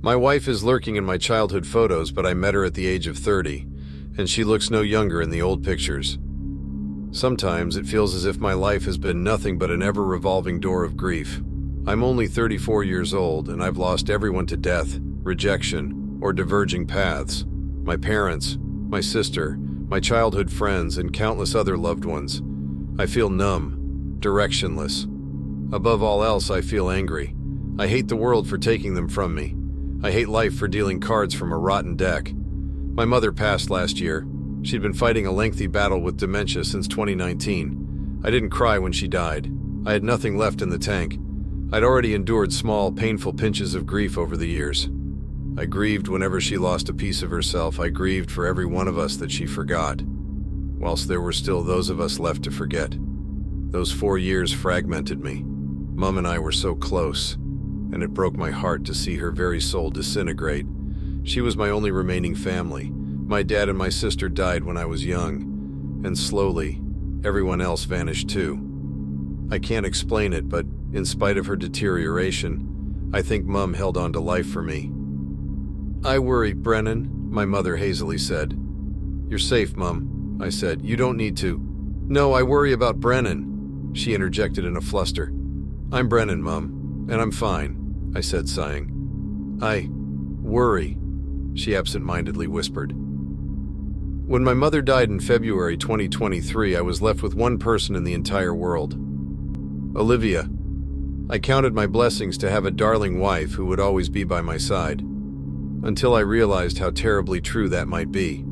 My wife is lurking in my childhood photos, but I met her at the age of 30, and she looks no younger in the old pictures. Sometimes it feels as if my life has been nothing but an ever-revolving door of grief. I'm only 34 years old, and I've lost everyone to death, rejection, or diverging paths. My parents, my sister, my childhood friends, and countless other loved ones. I feel numb, directionless. Above all else, I feel angry. I hate the world for taking them from me. I hate life for dealing cards from a rotten deck. My mother passed last year. She'd been fighting a lengthy battle with dementia since 2019. I didn't cry when she died. I had nothing left in the tank. I'd already endured small, painful pinches of grief over the years. I grieved whenever she lost a piece of herself. I grieved for every one of us that she forgot, whilst there were still those of us left to forget. Those 4 years fragmented me. Mum and I were so close, and it broke my heart to see her very soul disintegrate. She was my only remaining family. My dad and my sister died when I was young, and slowly, everyone else vanished too. I can't explain it, but in spite of her deterioration, I think Mum held on to life for me. "I worry, Brennan," my mother hazily said. "You're safe, Mum," I said. "You don't need to." "No, I worry about Brennan," she interjected in a fluster. "I'm Brennan, Mum, and I'm fine," I said, sighing. "I worry," she absent-mindedly whispered. When my mother died in February 2023, I was left with one person in the entire world. Olivia. I counted my blessings to have a darling wife who would always be by my side, until I realized how terribly true that might be.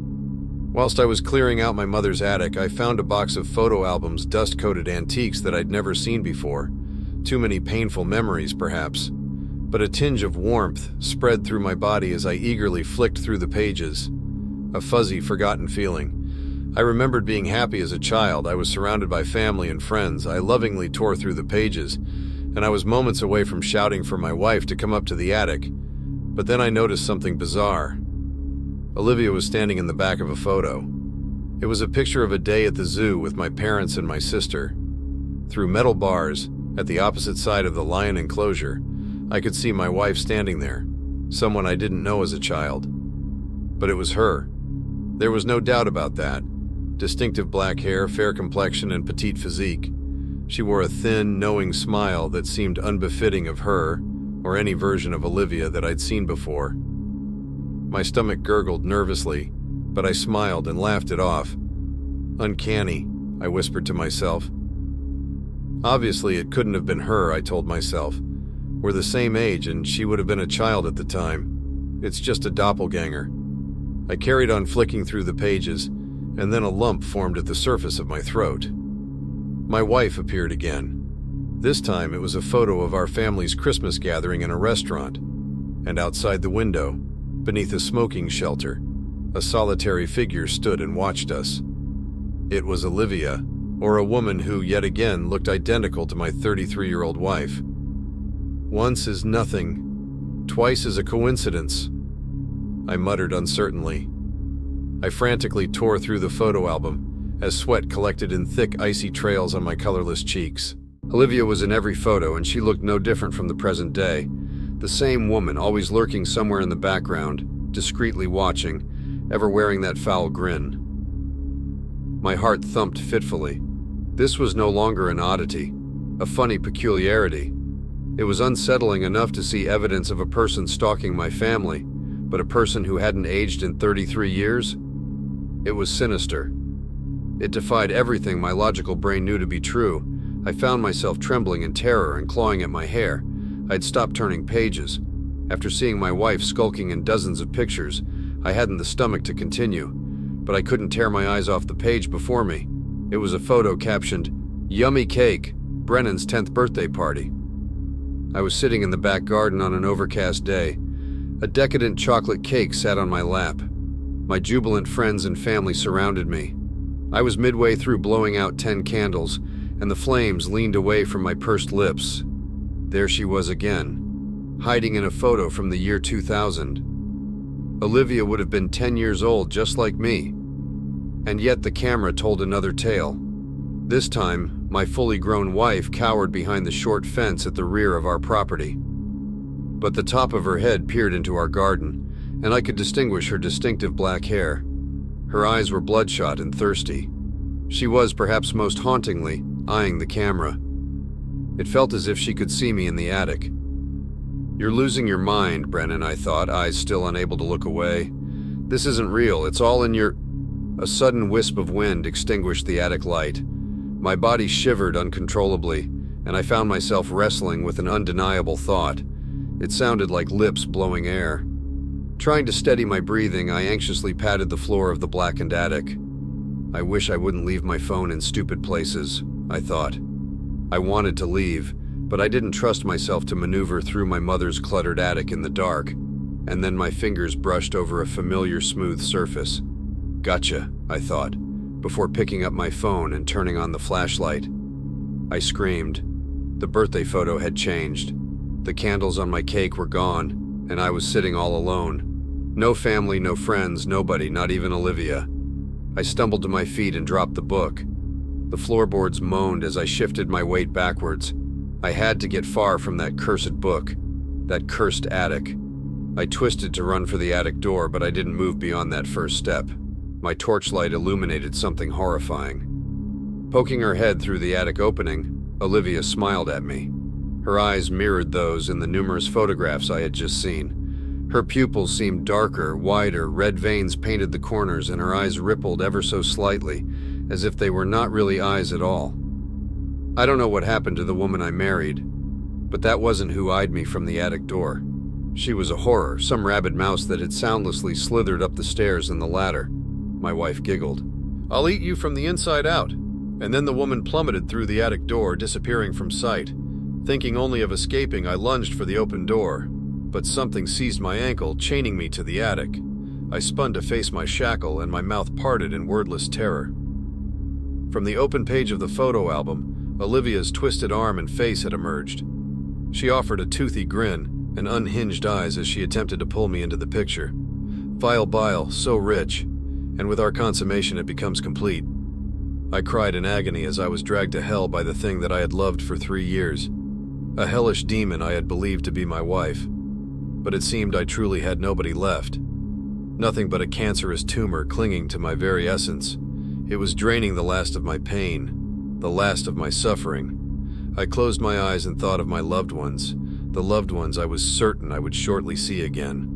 Whilst I was clearing out my mother's attic, I found a box of photo albums, dust-coated antiques that I'd never seen before. Too many painful memories, perhaps, but a tinge of warmth spread through my body as I eagerly flicked through the pages. A fuzzy, forgotten feeling. I remembered being happy as a child. I was surrounded by family and friends. I lovingly tore through the pages, and I was moments away from shouting for my wife to come up to the attic. But then I noticed something bizarre. Olivia was standing in the back of a photo. It was a picture of a day at the zoo with my parents and my sister. Through metal bars, at the opposite side of the lion enclosure, I could see my wife standing there, someone I didn't know as a child. But it was her. There was no doubt about that. Distinctive black hair, fair complexion, and petite physique. She wore a thin, knowing smile that seemed unbefitting of her, or any version of Olivia that I'd seen before. My stomach gurgled nervously, but I smiled and laughed it off. "Uncanny," I whispered to myself. Obviously, it couldn't have been her, I told myself. We're the same age, and she would have been a child at the time. It's just a doppelganger. I carried on flicking through the pages, and then a lump formed at the surface of my throat. My wife appeared again. This time it was a photo of our family's Christmas gathering in a restaurant, and outside the window, beneath a smoking shelter, a solitary figure stood and watched us. It was Olivia, or a woman who, yet again, looked identical to my 33-year-old wife. Once is nothing, twice is a coincidence, I muttered uncertainly. I frantically tore through the photo album, as sweat collected in thick, icy trails on my colorless cheeks. Olivia was in every photo, and she looked no different from the present day. The same woman, always lurking somewhere in the background, discreetly watching, ever wearing that foul grin. My heart thumped fitfully. This was no longer an oddity, a funny peculiarity. It was unsettling enough to see evidence of a person stalking my family, but a person who hadn't aged in 33 years? It was sinister. It defied everything my logical brain knew to be true. I found myself trembling in terror and clawing at my hair. I'd stopped turning pages. After seeing my wife skulking in dozens of pictures, I hadn't the stomach to continue, but I couldn't tear my eyes off the page before me. It was a photo captioned, "Yummy Cake, Brennan's 10th birthday party." I was sitting in the back garden on an overcast day. A decadent chocolate cake sat on my lap. My jubilant friends and family surrounded me. I was midway through blowing out 10 candles, and the flames leaned away from my pursed lips. There she was again, hiding in a photo from the year 2000. Olivia would have been 10 years old, just like me. And yet the camera told another tale. This time, my fully grown wife cowered behind the short fence at the rear of our property. but the top of her head peered into our garden, and I could distinguish her distinctive black hair. Her eyes were bloodshot and thirsty. She was, perhaps most hauntingly, eyeing the camera. It felt as if she could see me in the attic. "You're losing your mind, Brennan," I thought, eyes still unable to look away. "This isn't real, it's all in your—" A sudden wisp of wind extinguished the attic light. My body shivered uncontrollably, and I found myself wrestling with an undeniable thought. It sounded like lips blowing air. Trying to steady my breathing, I anxiously patted the floor of the blackened attic. I wish I wouldn't leave my phone in stupid places, I thought. I wanted to leave, but I didn't trust myself to maneuver through my mother's cluttered attic in the dark, and then my fingers brushed over a familiar smooth surface. Gotcha, I thought, before picking up my phone and turning on the flashlight. I screamed. The birthday photo had changed. The candles on my cake were gone, and I was sitting all alone. No family, no friends, nobody, not even Olivia. I stumbled to my feet and dropped the book. The floorboards moaned as I shifted my weight backwards. I had to get far from that cursed book, that cursed attic. I twisted to run for the attic door, but I didn't move beyond that first step. My torchlight illuminated something horrifying. Poking her head through the attic opening, Olivia smiled at me. Her eyes mirrored those in the numerous photographs I had just seen. Her pupils seemed darker, wider, red veins painted the corners, and her eyes rippled ever so slightly, as if they were not really eyes at all. I don't know what happened to the woman I married, but that wasn't who eyed me from the attic door. She was a horror, some rabid mouse that had soundlessly slithered up the stairs and the ladder. My wife giggled. "I'll eat you from the inside out." And then the woman plummeted through the attic door, disappearing from sight. Thinking only of escaping, I lunged for the open door, but something seized my ankle, chaining me to the attic. I spun to face my shackle, and my mouth parted in wordless terror. From the open page of the photo album, Olivia's twisted arm and face had emerged. She offered a toothy grin and unhinged eyes as she attempted to pull me into the picture. Vile bile, so rich, and with our consummation it becomes complete. I cried in agony as I was dragged to hell by the thing that I had loved for 3 years. A hellish demon I had believed to be my wife. But it seemed I truly had nobody left. Nothing but a cancerous tumor clinging to my very essence. It was draining the last of my pain, the last of my suffering. I closed my eyes and thought of my loved ones, the loved ones I was certain I would shortly see again.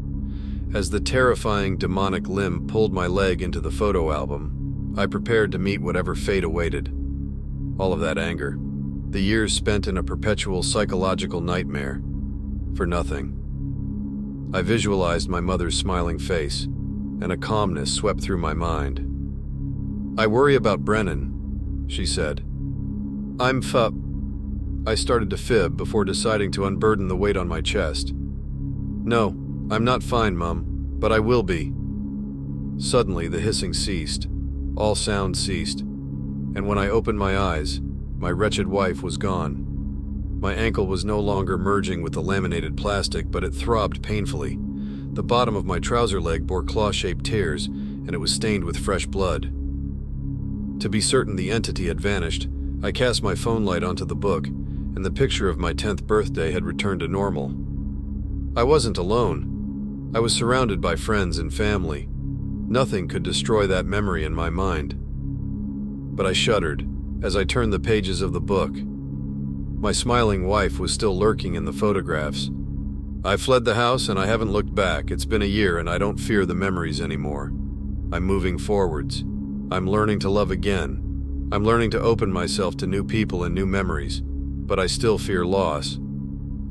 As the terrifying demonic limb pulled my leg into the photo album, I prepared to meet whatever fate awaited. All of that anger, the years spent in a perpetual psychological nightmare, for nothing. I visualized my mother's smiling face, and a calmness swept through my mind. "I worry about Brennan," she said. I started to fib before deciding to unburden the weight on my chest. "No, I'm not fine, Mum, but I will be." Suddenly, the hissing ceased. All sound ceased, and when I opened my eyes, my wretched wife was gone. My ankle was no longer merging with the laminated plastic, but it throbbed painfully. The bottom of my trouser leg bore claw-shaped tears, and it was stained with fresh blood. To be certain the entity had vanished, I cast my phone light onto the book, and the picture of my 10th birthday had returned to normal. I wasn't alone. I was surrounded by friends and family. Nothing could destroy that memory in my mind. But I shuddered as I turned the pages of the book. My smiling wife was still lurking in the photographs. I fled the house and I haven't looked back. It's been a year and I don't fear the memories anymore. I'm moving forwards. I'm learning to love again. I'm learning to open myself to new people and new memories, but I still fear loss.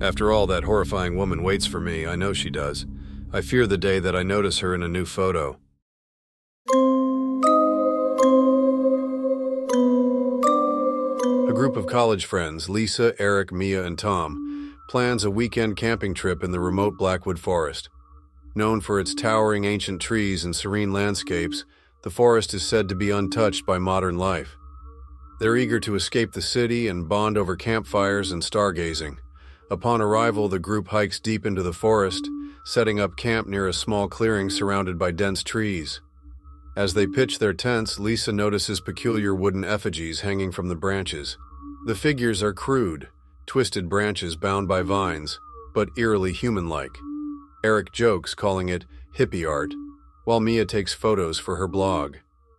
After all, that horrifying woman waits for me. I know she does. I fear the day that I notice her in a new photo. A group of college friends, Lisa, Eric, Mia, and Tom, plans a weekend camping trip in the remote Blackwood Forest. Known for its towering ancient trees and serene landscapes, the forest is said to be untouched by modern life. They're eager to escape the city and bond over campfires and stargazing. Upon arrival, the group hikes deep into the forest, setting up camp near a small clearing surrounded by dense trees. As they pitch their tents, Lisa notices peculiar wooden effigies hanging from the branches. The figures are crude, twisted branches bound by vines, but eerily human-like. Eric jokes, calling it hippie art, while Mia takes photos for her blog.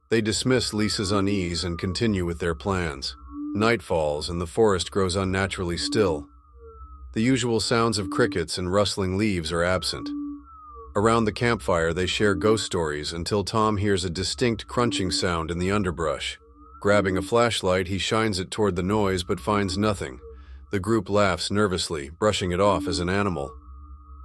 They dismiss Lisa's unease and continue with their plans. Night falls and the forest grows unnaturally still. The usual sounds of crickets and rustling leaves are absent. Around the campfire, they share ghost stories until Tom hears a distinct crunching sound in the underbrush. Grabbing a flashlight, he shines it toward the noise but finds nothing. The group laughs nervously, brushing it off as an animal.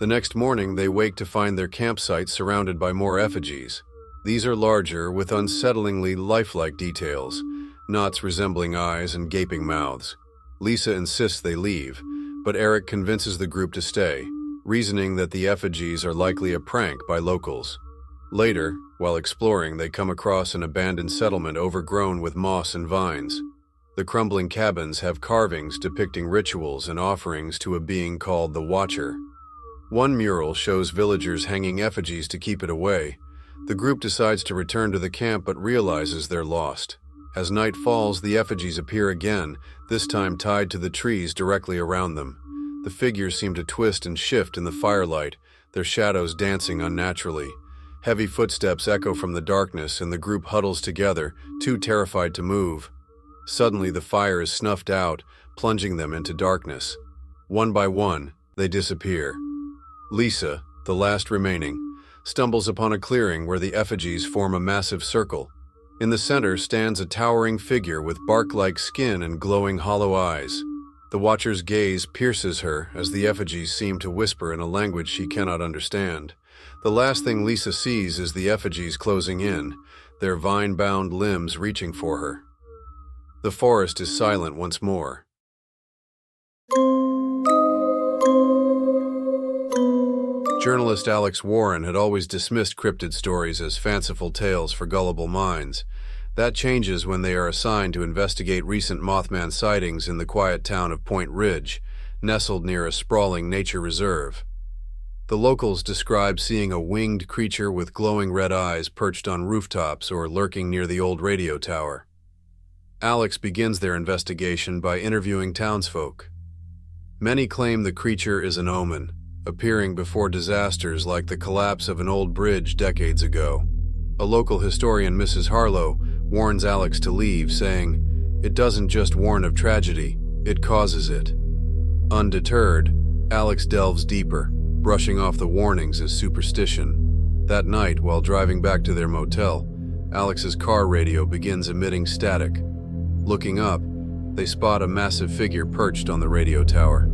The next morning, they wake to find their campsite surrounded by more effigies. These are larger, with unsettlingly lifelike details, knots resembling eyes and gaping mouths. Lisa insists they leave, but Eric convinces the group to stay, reasoning that the effigies are likely a prank by locals. Later, while exploring, they come across an abandoned settlement overgrown with moss and vines. The crumbling cabins have carvings depicting rituals and offerings to a being called the Watcher. One mural shows villagers hanging effigies to keep it away. The group decides to return to the camp but realizes they're lost. As night falls, the effigies appear again, this time tied to the trees directly around them. The figures seem to twist and shift in the firelight, their shadows dancing unnaturally. Heavy footsteps echo from the darkness and the group huddles together, too terrified to move. Suddenly, the fire is snuffed out, plunging them into darkness. One by one, they disappear. Lisa, the last remaining, stumbles upon a clearing where the effigies form a massive circle. In the center stands a towering figure with bark-like skin and glowing hollow eyes. The Watcher's gaze pierces her as the effigies seem to whisper in a language she cannot understand. The last thing Lisa sees is the effigies closing in, their vine-bound limbs reaching for her. The forest is silent once more. Journalist Alex Warren had always dismissed cryptid stories as fanciful tales for gullible minds. That changes when they are assigned to investigate recent Mothman sightings in the quiet town of Point Ridge, nestled near a sprawling nature reserve. The locals describe seeing a winged creature with glowing red eyes perched on rooftops or lurking near the old radio tower. Alex begins their investigation by interviewing townsfolk. Many claim the creature is an omen, appearing before disasters like the collapse of an old bridge decades ago. A local historian, Mrs. Harlow, warns Alex to leave, saying, "It doesn't just warn of tragedy, it causes it." Undeterred, Alex delves deeper, brushing off the warnings as superstition. That night, while driving back to their motel, Alex's car radio begins emitting static. Looking up, they spot a massive figure perched on the radio tower.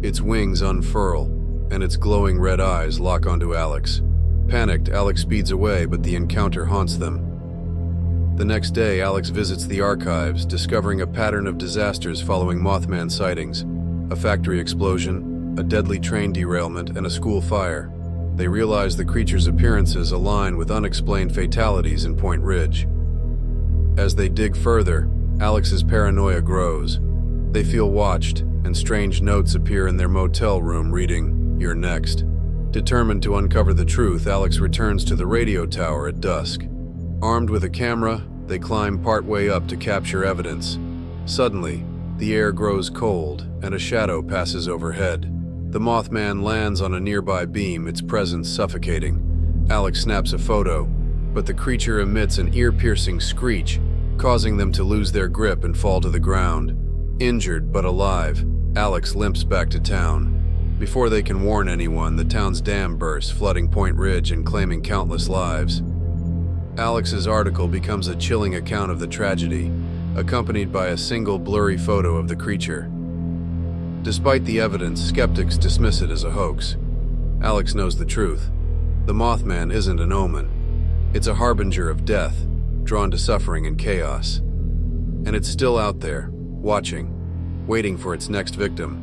Its wings unfurl, and its glowing red eyes lock onto Alex. Panicked, Alex speeds away, but the encounter haunts them. The next day, Alex visits the archives, discovering a pattern of disasters following Mothman sightings: a factory explosion, a deadly train derailment, and a school fire. They realize the creature's appearances align with unexplained fatalities in Point Ridge. As they dig further, Alex's paranoia grows. They feel watched, and strange notes appear in their motel room reading, "You're next." Determined to uncover the truth, Alex returns to the radio tower at dusk. Armed with a camera, they climb partway up to capture evidence. Suddenly, the air grows cold, and a shadow passes overhead. The Mothman lands on a nearby beam, its presence suffocating. Alex snaps a photo, but the creature emits an ear-piercing screech, causing them to lose their grip and fall to the ground. Injured but alive, Alex limps back to town. Before they can warn anyone, the town's dam bursts, flooding Point Ridge and claiming countless lives. Alex's article becomes a chilling account of the tragedy, accompanied by a single blurry photo of the creature. Despite the evidence, skeptics dismiss it as a hoax. Alex knows the truth. The Mothman isn't an omen. It's a harbinger of death, drawn to suffering and chaos. And it's still out there, watching, waiting for its next victim.